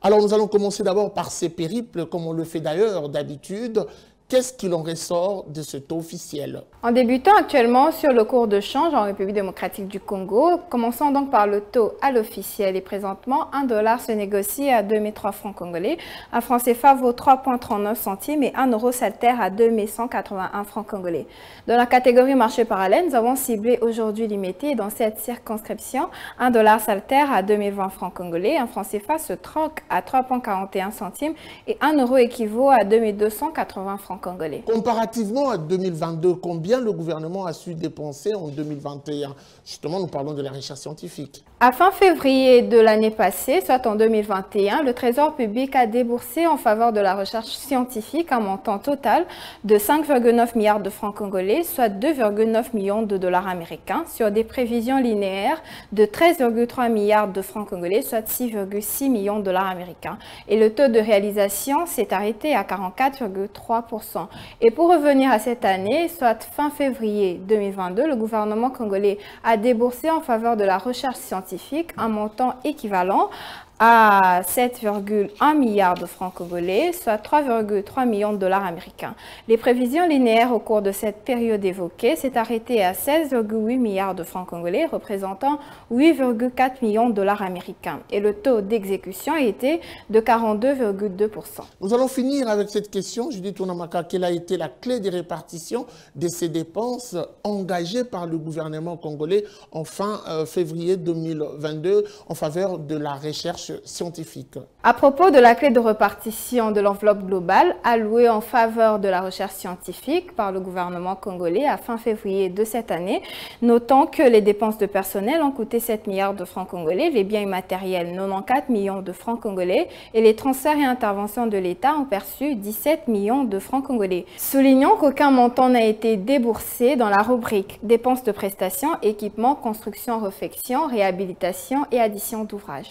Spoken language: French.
Alors nous allons commencer d'abord par ces périples, comme on le fait d'ailleurs d'habitude. Qu'est-ce qu'il en ressort de ce taux officiel? En débutant actuellement sur le cours de change en République démocratique du Congo, commençons donc par le taux à l'officiel. Et présentement, 1 dollar se négocie à 2003 francs congolais, un franc CFA vaut 3,39 centimes et 1 euro s'altère à 2181 francs congolais. Dans la catégorie marché parallèle, nous avons ciblé aujourd'hui limité. Dans cette circonscription, 1 dollar s'altère à 2020 francs congolais, un franc CFA se troque à 3,41 centimes et 1 euro équivaut à 2280 francs congolais. Comparativement à 2022, combien le gouvernement a su dépenser en 2021? Justement, nous parlons de la recherche scientifique. À fin février de l'année passée, soit en 2021, le Trésor public a déboursé en faveur de la recherche scientifique un montant total de 5,9 milliards de francs congolais, soit 2,9 millions de dollars américains, sur des prévisions linéaires de 13,3 milliards de francs congolais, soit 6,6 millions de dollars américains. Et le taux de réalisation s'est arrêté à 44,3%. Et pour revenir à cette année, soit fin février 2022, le gouvernement congolais a déboursé en faveur de la recherche scientifique un montant équivalent à 7,1 milliards de francs congolais, soit 3,3 millions de dollars américains. Les prévisions linéaires au cours de cette période évoquée s'est arrêtée à 16,8 milliards de francs congolais, représentant 8,4 millions de dollars américains. Et le taux d'exécution a été de 42,2%. Nous allons finir avec cette question. Judith Tounamaka, quelle a été la clé des répartitions de ces dépenses engagées par le gouvernement congolais en fin février 2022 en faveur de la recherche scientifique? À propos de la clé de répartition de l'enveloppe globale allouée en faveur de la recherche scientifique par le gouvernement congolais à fin février de cette année, notons que les dépenses de personnel ont coûté 7 milliards de francs congolais, les biens immatériels 94 millions de francs congolais et les transferts et interventions de l'État ont perçu 17 millions de francs congolais. Soulignons qu'aucun montant n'a été déboursé dans la rubrique dépenses de prestations, équipement, construction, réfection, réhabilitation et addition d'ouvrages.